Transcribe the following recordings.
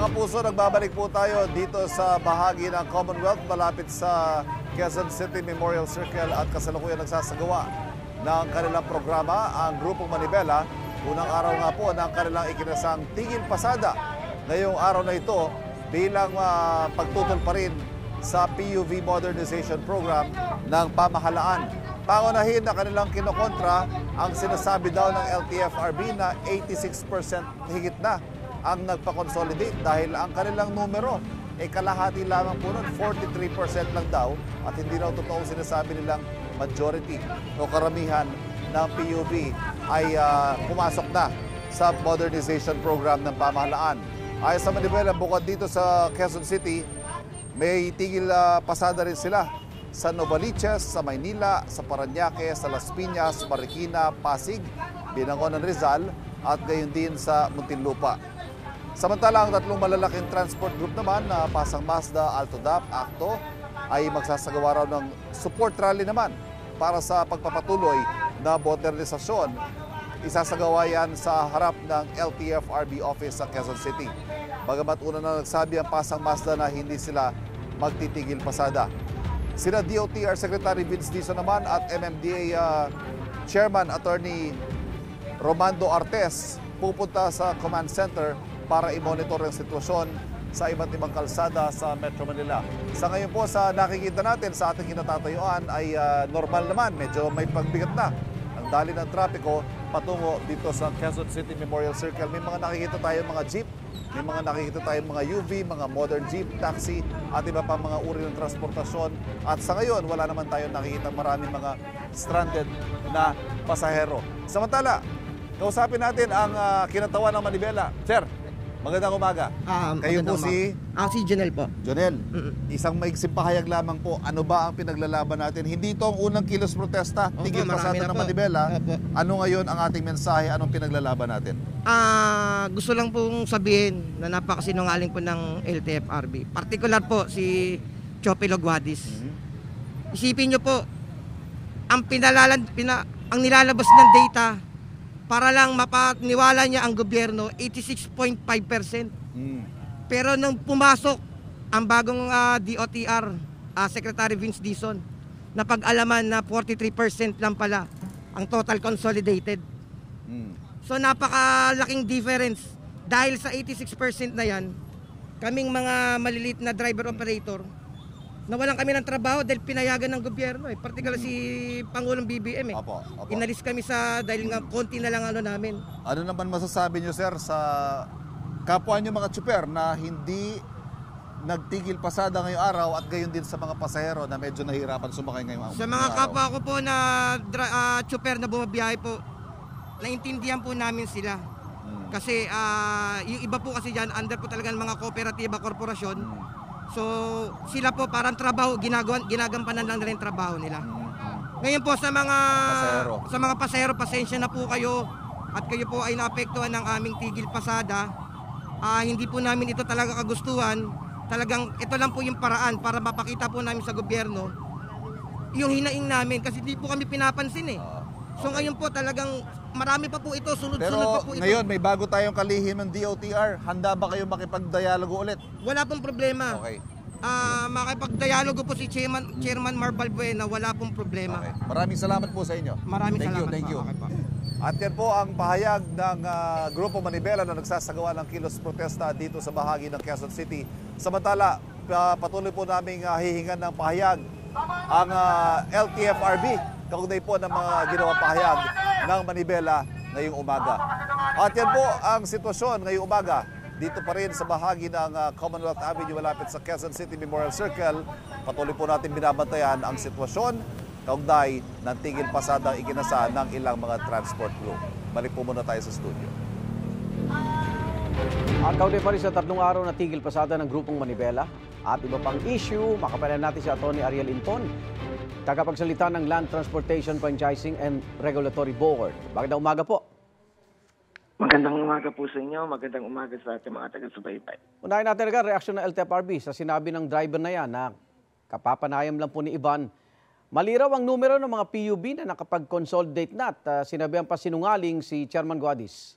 Mga kapuso, nagbabalik po tayo dito sa bahagi ng Commonwealth malapit sa Quezon City Memorial Circle at kasalukuyan nagsasagawa ng kanilang programa ang Grupong Manibela. Unang araw nga po ng kanilang ikinasang Tigil Pasada ngayong araw na ito bilang pagtutol pa rin sa PUV Modernization Program ng pamahalaan. Pangunahin na kanilang kinokontra ang sinasabi daw ng LTFRB na 86% higit na ang nagpa-consolidate dahil ang kanilang numero ay kalahati lamang po nun, 43% lang daw at hindi raw totoong sinasabi nilang majority o karamihan ng PUV ay pumasok na sa modernization program ng pamahalaan. Ayon sa Manibela, bukod dito sa Quezon City, may tigil pasada rin sila sa Novaliches, sa Maynila, sa Parañaque, sa Las Piñas, Marikina, Pasig, Binangonan, Rizal at gayon din sa Muntinlupa. Samantala, ang tatlong malalaking transport group naman na Pasang Mazda, Altodap, Acto ay magsasagawa raw ng support rally naman para sa pagpapatuloy na modernisasyon. Isasagawa yan sa harap ng LTFRB office sa Quezon City. Bagamat una na nagsabi ang Pasang Mazda na hindi sila magtitigil pasada. Sina DOTR Secretary Vince Dizon naman at MMDA Chairman Attorney Romando Artes pupunta sa command center para i-monitor ang sitwasyon sa iba't ibang kalsada sa Metro Manila. Sa ngayon po, sa nakikita natin sa ating kinatatayuan ay normal naman. Medyo may pagbigat na ang dali ng trapiko patungo dito sa Quezon City Memorial Circle. May mga nakikita tayong mga jeep, may mga nakikita tayong mga UV, mga modern jeep, taxi at iba pa mga uri ng transportasyon. At sa ngayon, wala naman tayong nakikita maraming mga stranded na pasahero. Samantala, kausapin natin ang kinatawan ng Manibela. Sir, magandang umaga. Kayo po si Jonel po. Jonel, isang maiksing pahayag lamang po. Ano ba ang pinaglalaban natin? Hindi ito ang unang kilos protesta, tigil pasada ng Manibela. Ano ngayon ang ating mensahe? Anong pinaglalaban natin? Gusto lang pong sabihin na napakasinungaling po ng LTFRB. Particular po si Chope Logwadis. Isipin nyo po, ang nilalabas ng data para lang mapaniwala niya ang gobyerno, 86.5%. Pero nung pumasok ang bagong DOTR, Secretary Vince Dizon, napag-alaman na 43% lang pala ang total consolidated. So napakalaking difference. Dahil sa 86% na yan, kaming mga maliliit na driver-operator, nawalan kami ng trabaho dahil pinayagan ng gobyerno. Particular si Pangulong BBM. Opo. Inalis kami dahil nga konti na lang namin. Ano naman masasabi nyo, sir, sa kapwa nyo mga tsuper na hindi nagtigil pasada ngayong araw at gayon din sa mga pasahero na medyo nahihirapan sumakay ngayong araw? Sa mga kapwa ko po na tsuper na bumabiyahe po, naintindihan po namin sila. Kasi yung iba po kasi dyan, under po talaga ng mga kooperatiba, korporasyon. So sila po parang trabaho, ginagampanan lang nila yung trabaho nila. Ngayon po sa mga pasahero, pasensya na po kayo at kayo po ay naapektuhan ng aming tigil pasada. Hindi po namin ito talaga kagustuhan. Talagang ito lang po yung paraan para mapakita po namin sa gobyerno yung hinaing namin kasi hindi po kami pinapansin . So ngayon po talagang marami pa po ito, sunod-sunod pa po ito. Pero ngayon may bago tayong kalihim ng DOTR. Handa ba kayo makipag-dialogo ulit? Wala pong problema. Okay. Makipag-dialogo po si Chairman Mar Balbuena, wala pong problema. Okay. Maraming salamat po sa inyo. Maraming salamat. Thank you. Okay po. At yan po ang pahayag ng Grupo Manibela na nagsasagawa ng kilos protesta dito sa bahagi ng Quezon City. Samantala, patuloy po naming hihingan ng pahayag ang LTFRB kaugnay po ng mga ginawang pahayag ng Manibela ngayong umaga. At yan po ang sitwasyon ngayong umaga dito pa rin sa bahagi ng Commonwealth Avenue malapit sa Quezon City Memorial Circle. Patuloy po natin binabantayan ang sitwasyon kaugnay ng tigil pasada iginasa ng ilang mga transport group. Balik po muna tayo sa studio. At kaugnay pa rin sa 3 araw na tigil pasada ng Grupong Manibela at iba pang issue, makapalan natin si Atty. Ariel Inton, tagapagsalita ng Land Transportation Franchising and Regulatory Board. Magandang umaga po. Magandang umaga po sa inyo. Magandang umaga sa ating mga taga-subaybay. Unahin natin reaksyon ng LTFRB sa sinabi ng driver na yan na kapapanayam lang po ni Ivan. Maliraw ang numero ng mga PUB na nakapag-consolidate na at sinabihan pa sinungaling si Chairman Guadis.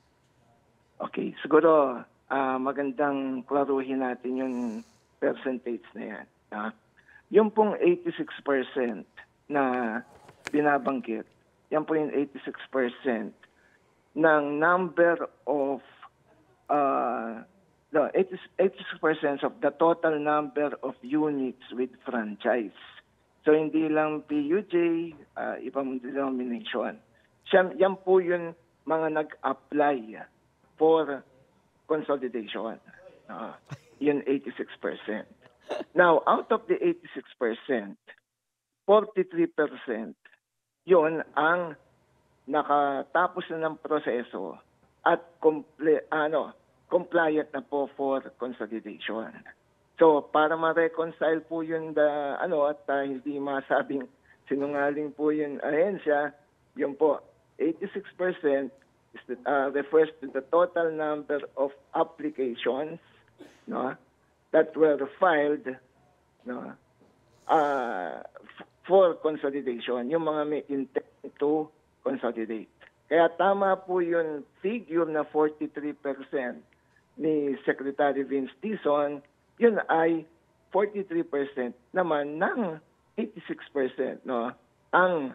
Okay, siguro magandang klaruhin natin yung percentage na yan. Yung pong 86% na binabanggit, yan po yung 86% ng number of no, 86% of the total number of units with franchise. So hindi lang PUJ, ibang denomination. Yan po yung mga nag-apply for consolidation. Yun 86%. Now, out of the 86%, 43% yun ang nakatapos na ng proseso at compliant na po for consolidation. So, para ma-reconcile po yun at hindi masabing sinungaling po yung ahensya, yun po, 86% refers to the total number of applications that were filed for consolidation, yung mga may intent to consolidate. Kaya tama po yung figure na 43% ni Secretary Vince Dizon, yun ay 43% naman ng 86% ang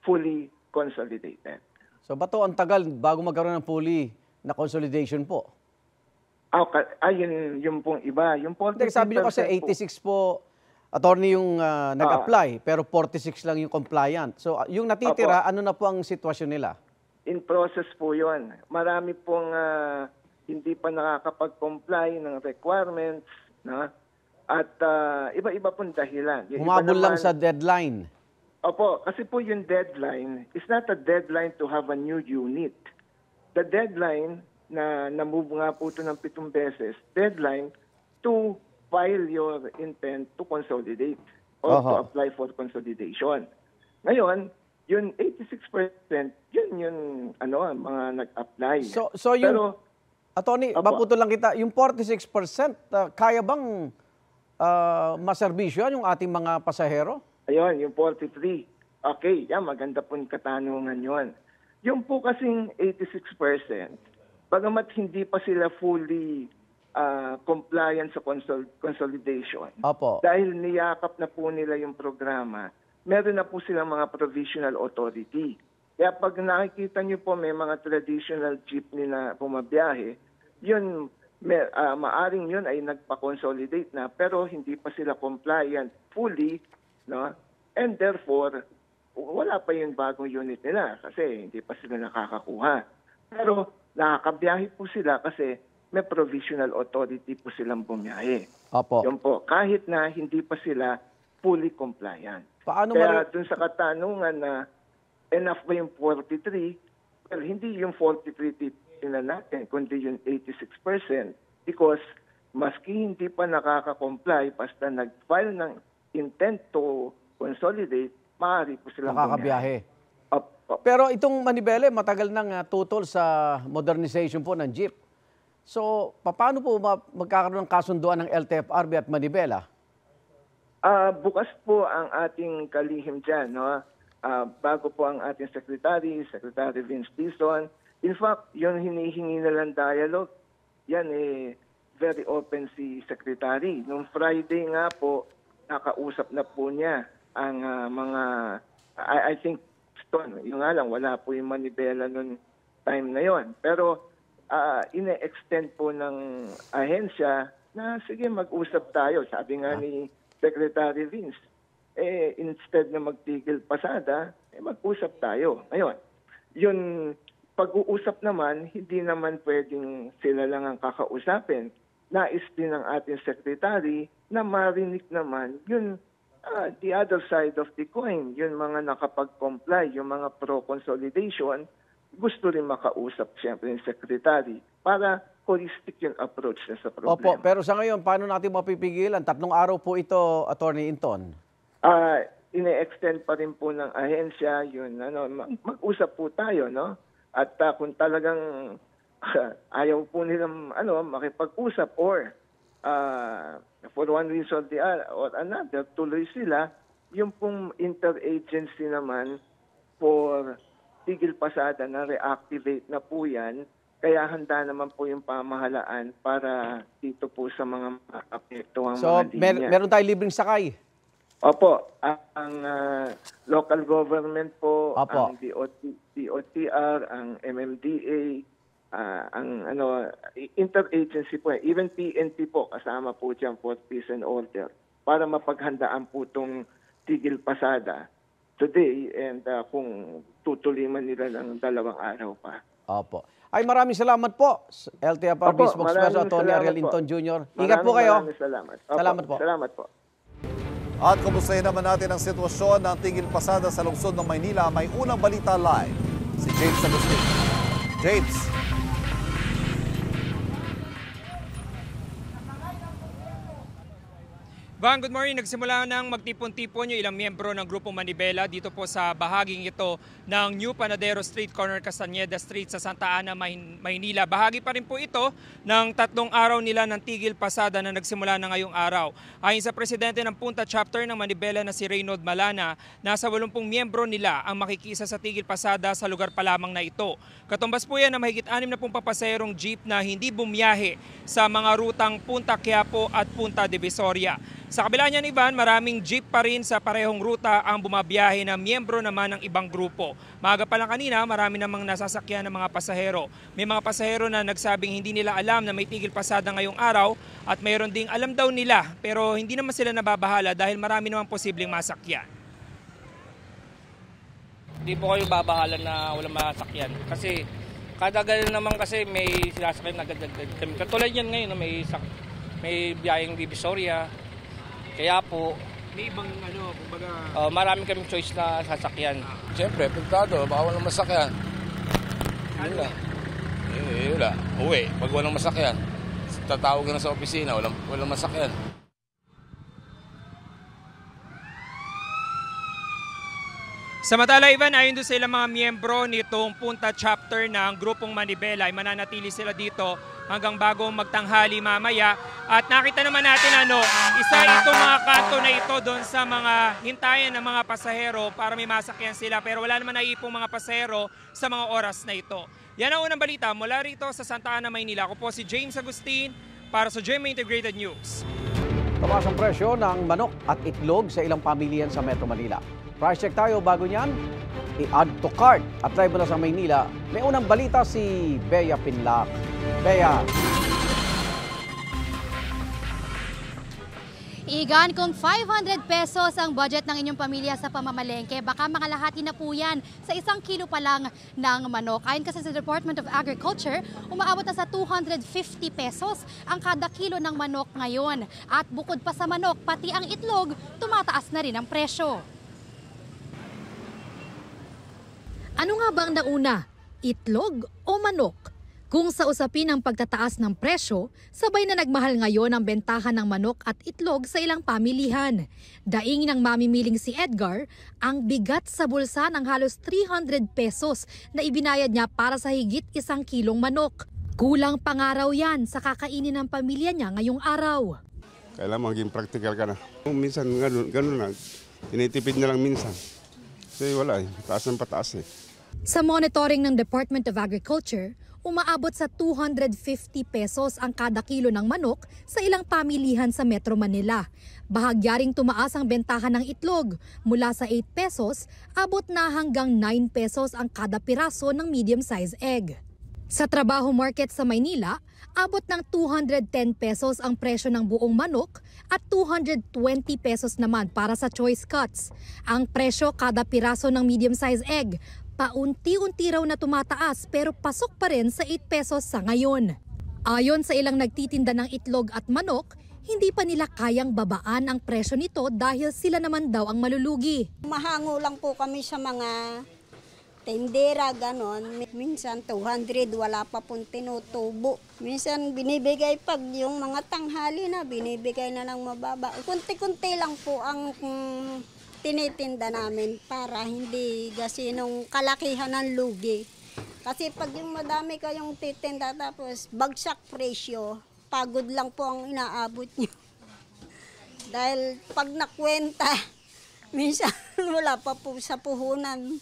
fully consolidated. So bato ang tagal bago magkaroon ng fully na consolidation po? Yun pong iba. Yung 43% Sabi niyo kasi 86 po, attorney yung nag-apply, pero 46 lang yung compliant. So yung natitira, ano na po ang sitwasyon nila? In process po yun. Marami pong hindi pa nakakapag-comply ng requirements, at iba-iba pong dahilan. Humabol lang sa deadline. Opo, kasi po yung deadline is not a deadline to have a new unit. The deadline na move nga po ito ng 7 beses, deadline to file your intent to consolidate or to apply for consolidation. Ngayon, yung 86%, yun yung mga nag-apply. So yung, attorney, maputo lang kita, yung 46%, kaya bang maserbisyo yung ating mga pasahero? Ayun, yung 43. Okay, maganda po yung katanungan yun. Yung po kasing 86%, bagamat hindi pa sila fully compliant sa consolidation, dahil niyakap na po nila yung programa, meron na po silang mga provisional authority. Kaya pag nakikita niyo po may mga traditional jeepney na bumabiyahe, yun, maaring yun ay nagpa-consolidate na pero hindi pa sila compliant fully, and therefore, wala pa yung bagong unit nila kasi hindi pa sila nakakakuha. Pero nakakabiyahe po sila kasi may provisional authority po silang bumiyahe. Yun po, kahit na hindi pa sila fully compliant. Kaya dun sa katanungan na enough ba yung 43, well, hindi yung 43 titignan natin, kundi yung 86% because maski hindi pa nakaka-comply, basta nag-file ng intent to consolidate, maaari po silang makakabiyahe. Pero itong Manibela, matagal nang tutol sa modernization po ng jeep. So, paano po magkakaroon ng kasunduan ng LTFRB at Manibela? Bukas po ang ating kalihim dyan. Bago po ang ating Secretary Vince Dizon. In fact, yung hinihingi nilang dialogue, yan very open si Secretary. Noong Friday nga po, nakausap na po niya ang mga, I think, yung nga lang, wala po yung Manibela noong time na yon. Pero ine-extend po ng ahensya na sige mag-usap tayo. Sabi nga ni Secretary Vince, instead na magtigil pasada, mag-usap tayo. Ngayon, yun pag-uusap naman, hindi naman pwedeng sila lang ang kakausapin. Nais din ng ating Secretary na marinig naman yun the other side of the coin, yung mga nakapag-comply, yung mga pro-consolidation, gusto rin makausap siyempre yung Secretary para holistic yung approach na sa problema. Opo, pero sa ngayon, paano natin mapipigilan? 3 araw po ito, Attorney Inton. Ine-extend pa rin po ng ahensya, yun, mag-usap po tayo, At kung talagang ayaw po nilang makipag-usap or for one reason or another, tuloy sila, yung pong interagency naman for tigil pasada na reactivate na po yan, Kaya handa naman po yung pamahalaan para dito po sa mga apektuhang So, mga linya. meron tayong libreng sakay. Opo, ang local government po, Opo. ang DOTR, ang MMDA, ang interagency po, even PNP po, kasama po dyan for peace and order, para mapaghandaan po itong tigil pasada today and kung tutuloy man nila ng 2 araw pa. Opo. Ay, maraming salamat po, LTFRB Opo, spokesperson maraming Tony salamat Ariel po. Linton Jr. Ingat po kayo. Maraming salamat. Opo, Salamat po. Salamat po. At kumustahin naman natin ang sitwasyon ng tigil pasada sa lungsod ng Maynila. May unang balita live, si James Agustin. James. Bang, good morning. Nagsimula nang magtipon-tipon yung ilang miyembro ng Grupong Manibela dito po sa bahaging ito ng New Panadero Street, corner Castañeda Street sa Santa Ana, Maynila. Bahagi pa rin po ito ng 3 araw nila ng tigil pasada na nagsimula na ngayong araw. Ayon sa presidente ng Punta Chapter ng Manibela na si Reynold Malana, nasa 80 miyembro nila ang makikisa sa tigil pasada sa lugar pa lamang na ito. Katumbas po yan na mahigit 6 na pasaherong jeep na hindi bumiyahe sa mga rutang Punta Quiapo at Punta Divisoria. Sa kabila niyan, Ivan, maraming jeep pa rin sa parehong ruta ang bumabiyahe na miyembro naman ng ibang grupo. Maaga pa lang kanina, marami namang nasasakyan ng mga pasahero. May mga pasahero na nagsabing hindi nila alam na may tigil pasada ngayong araw at mayroon ding alam daw nila pero hindi naman sila nababahala dahil marami naman posibleng masakyan. Hindi po kayo babahala na walang masakyan kasi kada ganun naman kasi may sinasakyan na agad kami. Katulad yan ngayon, may biyayeng Divisoria. Kaya po, May ibang kumbaga... marami kaming choice na sasakyan. Siyempre, pintado, baka walang masakyan. Yun lang. Wala. Uwi, pag walang masakyan. Tatawag ka na sa opisina, walang masakyan. Samantala, Ivan, ayon doon sa ilang mga miyembro nitong Punta Chapter ng Grupong Manibela ay mananatili sila dito hanggang bago magtanghali mamaya. At nakita naman natin isa itong mga kanto na ito doon sa mga hintayan ng mga pasahero para may masakyan sila. Pero wala naman naiipong mga pasahero sa mga oras na ito. Yan ang unang balita mula rito sa Santa Ana, Maynila. Ako po si James Agustin para sa GMA Integrated News. Tumaas ang presyo ng manok at itlog sa ilang pamilyan sa Metro Manila. Price check tayo bago niyan, i-add to cart. At live mula sa Maynila, may unang balita si Bea Pinlac. Bea. Igan, kung 500 pesos ang budget ng inyong pamilya sa pamamalengke, baka makalahati na po yan sa 1 kilo pa lang ng manok. Ayon kasi sa Department of Agriculture, umaabot na sa 250 pesos ang kada kilo ng manok ngayon. At bukod pa sa manok, pati ang itlog, tumataas na rin ang presyo. Ano nga ba ang nauna? Itlog o manok? Kung sa usapin ng pagtataas ng presyo, sabay na nagmahal ngayon ang bentahan ng manok at itlog sa ilang pamilihan. Daing ng mamimiling si Edgar, ang bigat sa bulsa ng halos 300 pesos na ibinayad niya para sa higit 1 kilong manok. Kulang pangaraw yan sa kakainin ng pamilya niya ngayong araw. Kailangan maging practical ka na. Minsan ganun na, tinitipid na lang minsan. Kasi wala taas ng pataas . Sa monitoring ng Department of Agriculture, umaabot sa 250 pesos ang kada kilo ng manok sa ilang pamilihan sa Metro Manila. Bahagyaring tumaas ang bentahan ng itlog. Mula sa 8 pesos, abot na hanggang 9 pesos ang kada piraso ng medium-size egg. Sa trabaho market sa Maynila, abot ng 210 pesos ang presyo ng buong manok at 220 pesos naman para sa choice cuts. Ang presyo kada piraso ng medium-size egg, paunti-unti raw na tumataas pero pasok pa rin sa 8 pesos sa ngayon. Ayon sa ilang nagtitinda ng itlog at manok, hindi pa nila kayang babaan ang presyo nito dahil sila naman daw ang malulugi. Mahango lang po kami sa mga tendera, ganon. Minsan 200, wala pa pong tinutubo. Minsan binibigay pag yung mga tanghali na, binibigay na ng mababa. Kunti-kunti lang po ang tinitinda namin para hindi gasinong kalakihan ng lugi. Kasi pag yung madami kayong titinda tapos bagsak presyo, pagod lang po ang inaabot nyo. Dahil pag nakwenta, minsan wala pa po sa puhunan.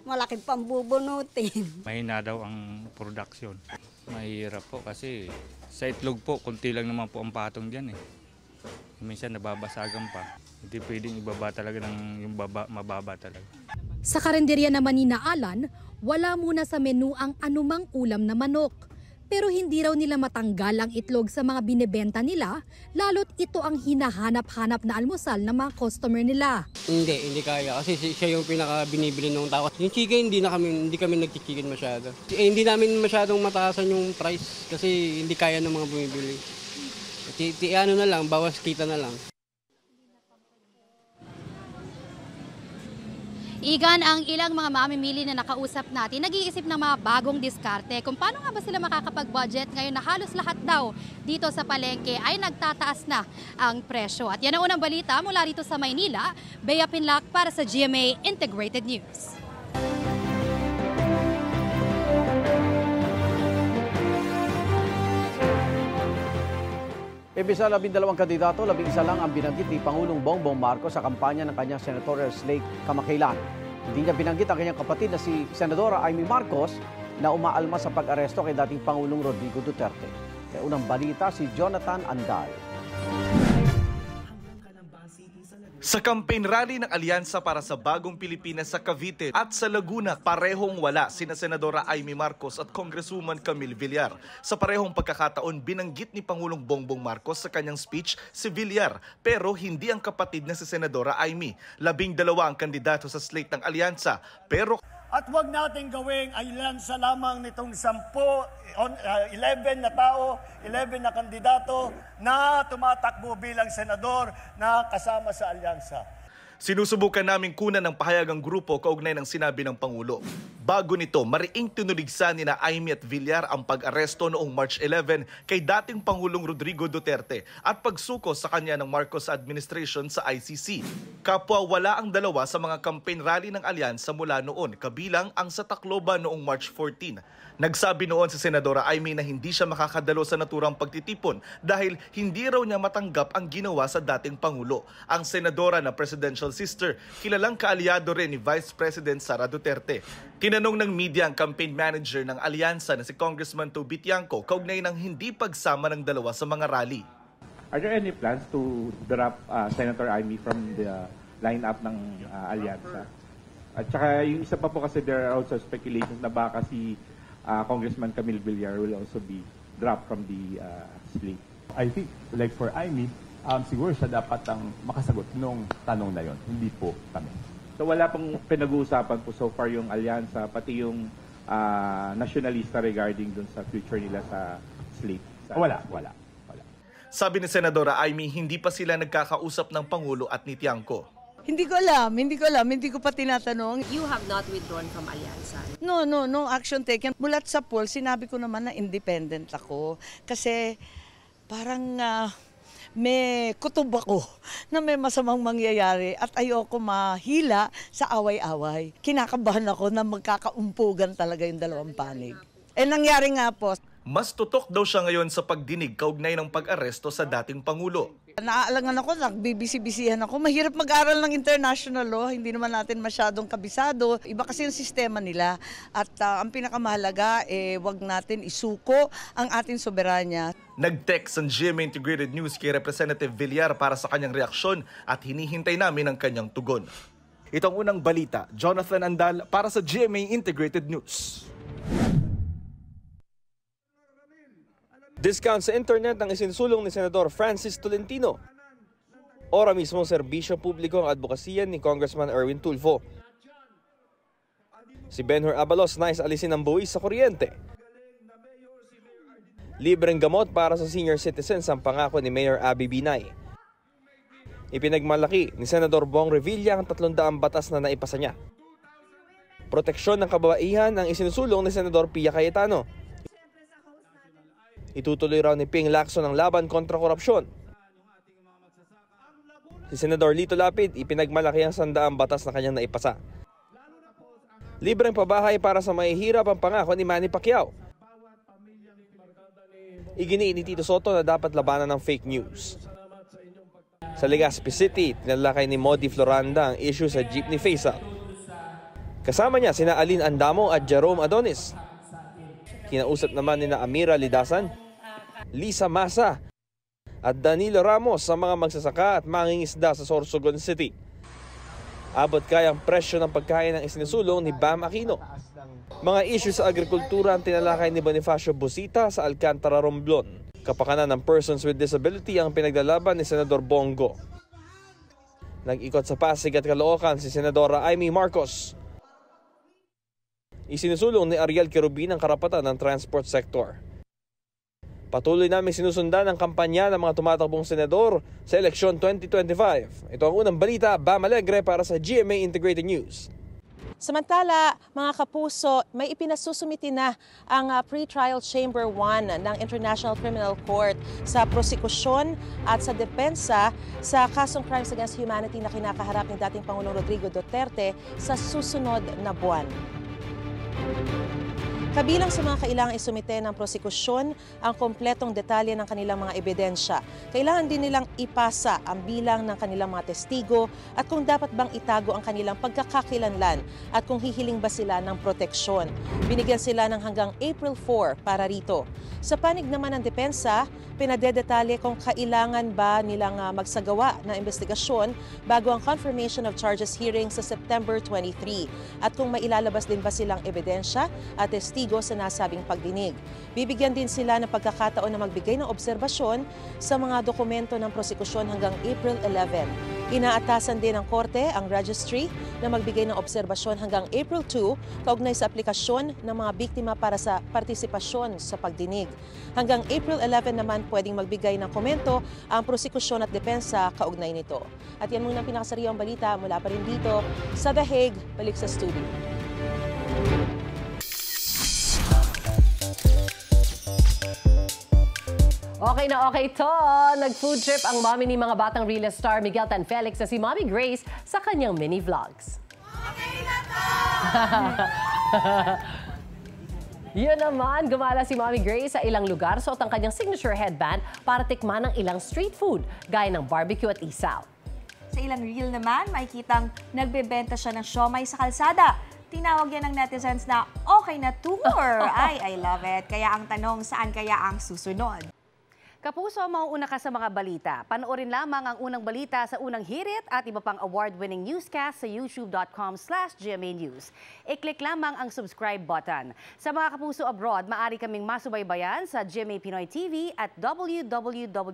malaking pambubunutin. Mahina daw ang production. Mahirap po kasi sa itlog po, konti lang naman po ang patong dyan eh. Minsan nababasagan pa. Hindi pwedeng ibaba talaga ng yung mababa talaga. Sa karinderya naman ni Alan, wala muna sa menu ang anumang ulam na manok. Pero hindi raw nila matanggal ang itlog sa mga binebenta nila, lalo't ito ang hinahanap-hanap na almusal ng mga customer nila. Hindi kaya kasi siya yung pinaka-binibili ng tao. Yung chicken, hindi kami nag-chicken masyado. Hindi namin masyadong mataasan yung price kasi hindi kaya ng mga bumibili. Ano na lang, bawas kita na lang. Igan, ang ilang mga mamimili na nakausap natin, nag-iisip ng mga bagong diskarte kung paano nga ba sila makakapag-budget ngayon na halos lahat daw dito sa palengke ay nagtataas na ang presyo. At yan ang unang balita mula rito sa Maynila. Bea Pinlac para sa GMA Integrated News. Imbis na 12 kandidato, 11 lang ang binanggit ni Pangulong Bongbong Marcos sa kampanya ng kanyang senatorial slate kamakailan. Hindi niya binanggit ang kanyang kapatid na si Senadora Amy Marcos na umaalma sa pag-aresto kay dating Pangulong Rodrigo Duterte. Kaya unang balita si Jonathan Andal. Sa campaign rally ng Alyansa para sa Bagong Pilipinas sa Cavite at sa Laguna, parehong wala sina Senadora Amy Marcos at Congresswoman Camille Villar. Sa parehong pagkakataon, binanggit ni Pangulong Bongbong Marcos sa kanyang speech si Villar, pero hindi ang kapatid na si Senadora Amy. 12 ang kandidato sa slate ng Alyansa, pero at wag natin gawing alyansa lamang nitong 11 na tao, 11 na kandidato na tumatakbo bilang senador na kasama sa alyansa. Sinusubukan naming kunan ng pahayag ang grupo kaugnay ng sinabi ng Pangulo. Bago nito, mariing tinuligsa ni na Amy at Villar ang pag-aresto noong March 11 kay dating Pangulong Rodrigo Duterte at pagsuko sa kanya ng Marcos administration sa ICC. Kapwa wala ang dalawa sa mga campaign rally ng Alyansa mula noon, kabilang ang sa Tacloban noong March 14. Nagsabi noon si Senadora Amy na hindi siya makakadalo sa naturang pagtitipon dahil hindi raw niya matanggap ang ginawa sa dating Pangulo. Ang Senadora na presidential sister, kilalang kaalyado rin ni Vice President Sara Duterte. Tinanong ng media ang campaign manager ng Alyansa na si Congressman Toby Tiangco kaugnay ng hindi pagsama ng dalawa sa mga rally. Are there any plans to drop Senator Amy from the lineup ng Alyansa? At saka yung isa pa po kasi there are also speculations na baka si Congressman Camille Villar will also be dropped from the slate. I think, like for Amy, siguro siya dapat ang makasagot nung tanong na yon, hindi po kami. So wala pong pinag-uusapan po so far yung alyansa, pati yung nationalista regarding dun sa future nila sa slate? Wala. Sabi ni Senadora Amy, hindi pa sila nagkakausap ng Pangulo at ni Tiangco. Hindi ko alam, hindi ko pa tinatanong. You have not withdrawn from Alyansa? No action taken. Mulat sa poll, sinabi ko naman na independent ako. Kasi parang may kutob ako na may masamang mangyayari at ayoko mahila sa away-away. Kinakabahan ako na magkakaumpugan talaga yung dalawang panig. Nangyari nga po. Mas tutok daw siya ngayon sa pagdinig kaugnay ng pag-aresto sa dating Pangulo. Naaalangan ako, nagbibisi-bisihan ako. Mahirap mag-aral ng international law, hindi naman natin masyadong kabisado. Iba kasi yung sistema nila at ang pinakamahalaga, wag natin isuko ang ating soberanya. Nag-text ang GMA Integrated News kay Representative Villar para sa kanyang reaksyon at hinihintay namin ang kanyang tugon. Ito ang unang balita, Jonathan Andal para sa GMA Integrated News. Discount sa internet ang isinsulong ni Senador Francis Tolentino. Ora mismo serbisyo publiko ang advokasya ni Congressman Erwin Tulfo. Si Benhur Abalos nais alisin ang buwis sa kuryente. Libreng gamot para sa senior citizens ang pangako ni Mayor Abby Binay. Ipinagmalaki ni Senador Bong Revilla ang 300 batas na naipasa niya. Proteksyon ng kababaihan ang isinusulong ni Senador Pia Cayetano. Itutuloy raw ni Ping Lacson ang laban kontra korupsyon. Si Senador Lito Lapid, ipinagmalaki ang 100 batas na kanyang naipasa. Libreng pabahay para sa mahihirap ang pangako ni Manny Pacquiao. Iginiit ni Tito Soto na dapat labanan ng fake news. Sa Legazpi City, tinalakay ni Modi Floranda ang issue sa jeepney face-up. Kasama niya sina Aline Andamo at Jerome Adonis. Kinausap naman nina Amira Lidasan, Lisa Masa at Danilo Ramos sa mga magsasaka at mangingisda sa Sorsogon City. Abot kayang presyo ng pagkain ang isinusulong ni Bam Aquino. Mga issue sa agrikultura ang tinalakay ni Bonifacio Busita sa Alcantara, Romblon. Kapakanan ng persons with disability ang pinaglalaban ni Senador Bongo. Nag-ikot sa Pasig at Caloocan si Senadora Amy Marcos. Isinusulong ni Ariel Querubin ang karapatan ng transport sector. Patuloy namin sinusundan ang kampanya ng mga tumatakbong senador sa eleksyon 2025. Ito ang unang balita, Bam Alegre para sa GMA Integrated News. Samantala, mga kapuso, may ipinasusumiti na ang Pre-Trial Chamber 1 ng International Criminal Court sa prosekusyon at sa depensa sa kasong Crimes Against Humanity na kinakaharap ni dating Pangulong Rodrigo Duterte sa susunod na buwan. Kabilang sa mga kailangang isumite ng prosekusyon ang kompletong detalye ng kanilang mga ebidensya. Kailangan din nilang ipasa ang bilang ng kanilang mga testigo at kung dapat bang itago ang kanilang pagkakakilanlan at kung hihiling ba sila ng proteksyon. Binigyan sila ng hanggang April 4 para rito. Sa panig naman ng depensa, pinadedetalye kung kailangan ba nilang magsagawa ng investigasyon bago ang confirmation of charges hearing sa September 23 at kung mailalabas din ba silang ebidensya at testigo sa nasabing pagdinig. Bibigyan din sila ng pagkakataon na magbigay ng obserbasyon sa mga dokumento ng prosekusyon hanggang April 11. Inaatasan din ng korte ang registry na magbigay ng obserbasyon hanggang April 2 kaugnay sa aplikasyon ng mga biktima para sa partisipasyon sa pagdinig. Hanggang April 11 naman pwedeng magbigay ng komento ang prosekusyon at depensa kaugnay nito. At yan muna ang pinakasariwang balita mula pa rin dito sa The Hague. Balik sa studio. Okay na okay to. Nag-food trip ang mommy ni mga batang Realist star Miguel Tan Felix na si Mommy Grace sa kanyang mini vlogs. Okay na to! Yun naman, gumala si Mommy Grace sa ilang lugar suot ang kanyang signature headband para tikman ng ilang street food gaya ng barbecue at isaw. Sa ilang reel naman, makikitang nagbebenta siya ng siomay sa kalsada. Tinawag yan ng netizens na okay na tour. Ay, I love it. Kaya ang tanong, saan kaya ang susunod? Kapuso, mauuna ka sa mga balita. Panoorin lamang ang unang balita sa unang hirit at iba pang award-winning newscast sa youtube.com/GMA News. I-click lamang ang subscribe button. Sa mga kapuso abroad, maaari kaming masubaybayan sa GMA Pinoy TV at www.gmanews.tv.